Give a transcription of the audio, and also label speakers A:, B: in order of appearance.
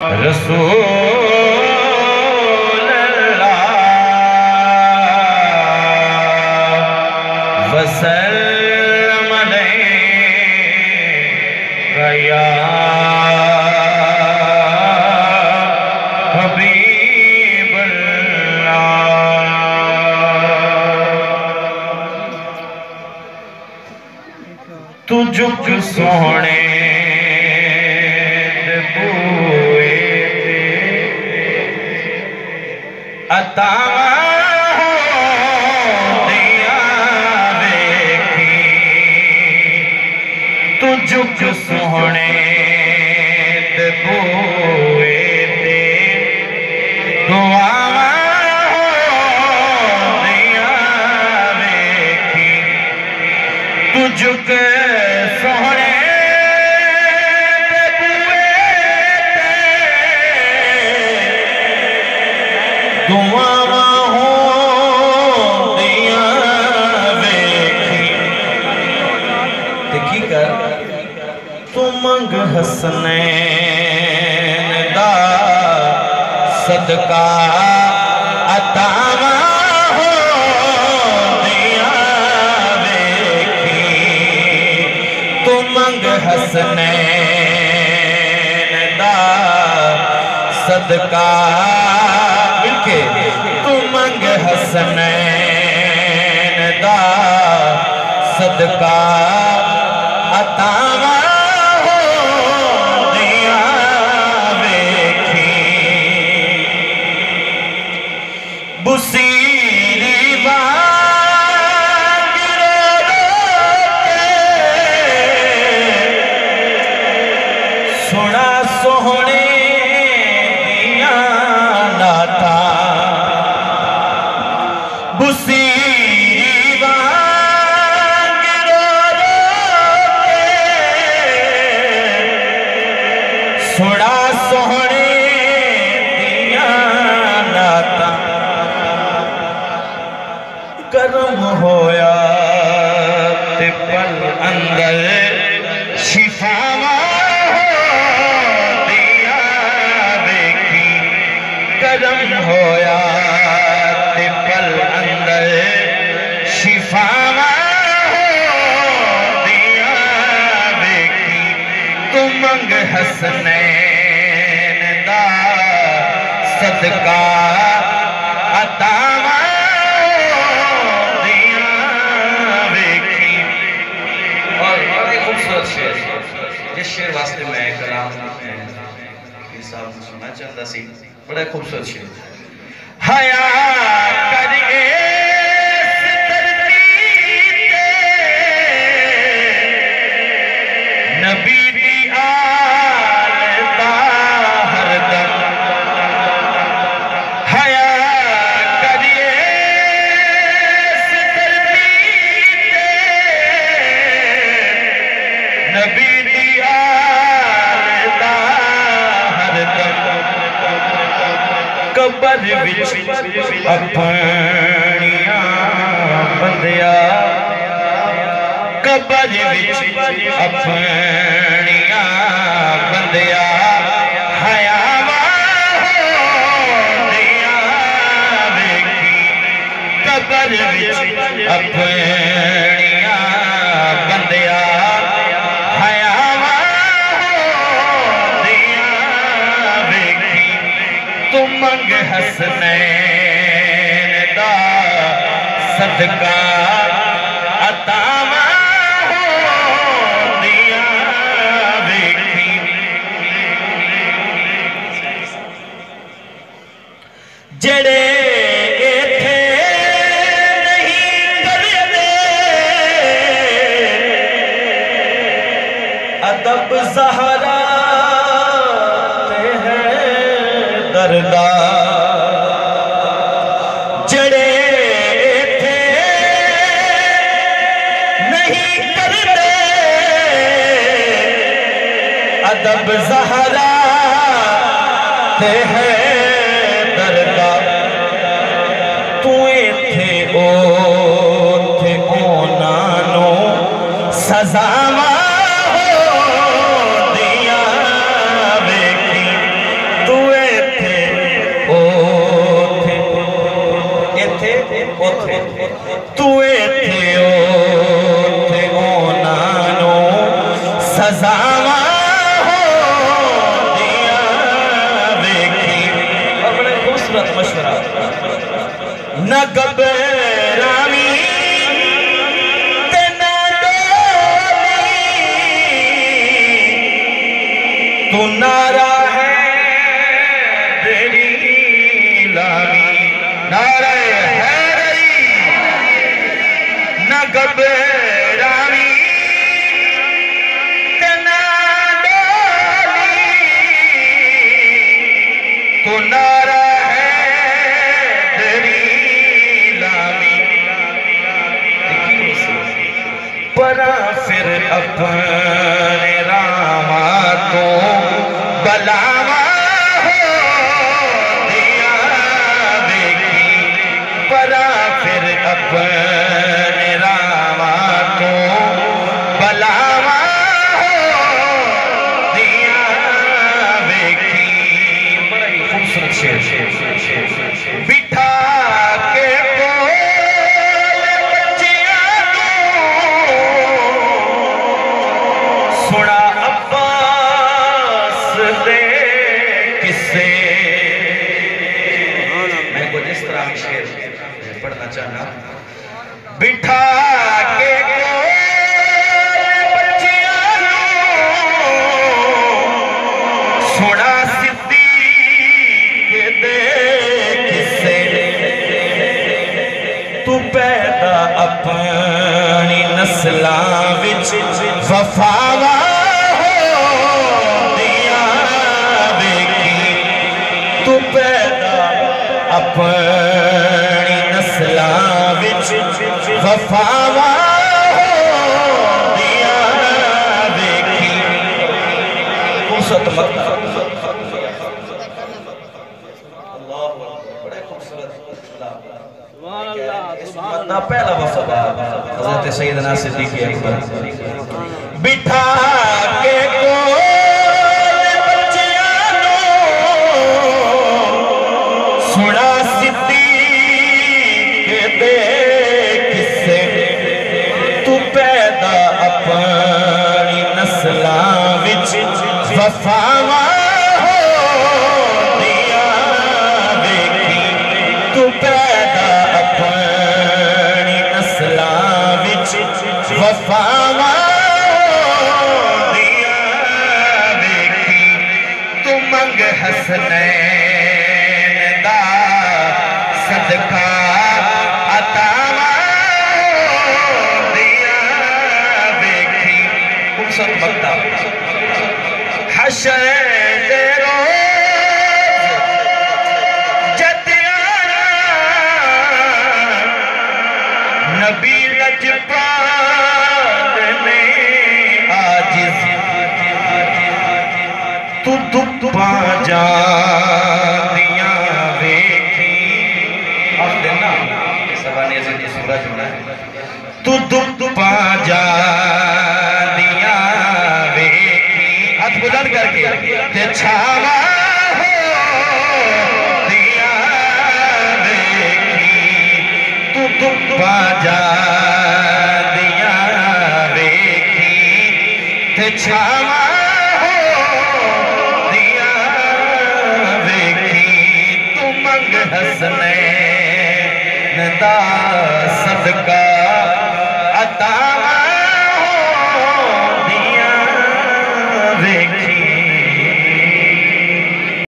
A: رسول اللہ وسلم علیہ یا حبیب اللہ تجھ سونے تجھ سونے دے بوئے تے دعاواں دیاں ویکھی تجھ سونے دے بوئے تے دعاواں دیاں ویکھی دیکھی کر تو منگ حسنین دا صدقہ عطاواں ہو دیاں ویکھی تو منگ حسنین دا صدقہ مل کے تو منگ حسنین دا صدقہ عطاواں بسیری بانگ روتے سنا سونے دیاں ناتا بسیری بانگ روتے سنا سونے کرم ہویا تے پل اندر شفاواں دیاں ویکھی کرم ہویا تے پل اندر شفاواں دیاں ویکھی تو منگ حسنین دا صدقہ عطاواں جس شعر واسطے میں کلام یہ صاحب سنا چاہتا سی بڑا خوبصورت شعر حیا کریے نبی دی آل دا ہر دم حیا کریے نبی قبر وچ اپنیاں بندیا قبر وچ اپنیاں بندیا حیاواں دیاں ویکھی قبر وچ اپنیاں بندیا تو منگ حسنین دا صدقہ عطاواں دیاں ویکھی جڑے ایتھے نہیں کردے ادب زہرا جڑے تھے نہیں کرتے ادب زہرا تے ہے دردا تو تھے او تھے اونانو سزاواں نہ گبرامی تے نہ ڈولی تو نعرہ ہے تیری لامی نعرہ حیدری نہ گبرامی تے نہ ڈولی تو نعرہ پرا پھر اپنے راما تو بلاوا ہو دیا دیکھی پرا پھر اپنے راما تو بلاوا ہو دیا دیکھی بڑا ہی خوبصورت شعر بٹھا کے سنا عباس دے کسے میں کو جس طرح شعر پڑھنا چاہنا بٹھا کے سنا صدیق دے کسے تو پیدا اپنی نسلاں وچ وفاوا تو پیدا اپنی نسلاں وچ وفاوا ہو دیا دیکھی خوبصورت مقطع بڑے خوبصورت مقطع پہلا وفا حضرت سیدنا صدیق اکبر بٹھا کے سنا صدیق دے کسے تو پیدا اپنی نسلاں وچ وفاوا ہو دیا دیکھی تو پیدا اپنی نسلاں وچ وفاوا ہو دیا دیکھی تو منگ حسنین صدقہ عطاوا دیا دیکھی خوبصورت مقطع حشر دے روز جد آنا نبی لجپال نے عاجز تو دکھ پا جان دیا تو دکھ پا جا دیا ویکھی ہاتھ بلند کر کے تے چھاوا ہو دیا ویکھی تو دکھ پا جا دیا ویکھی تے چھاوا ہو دیا ویکھی تو منگ حسنین دا صدقہ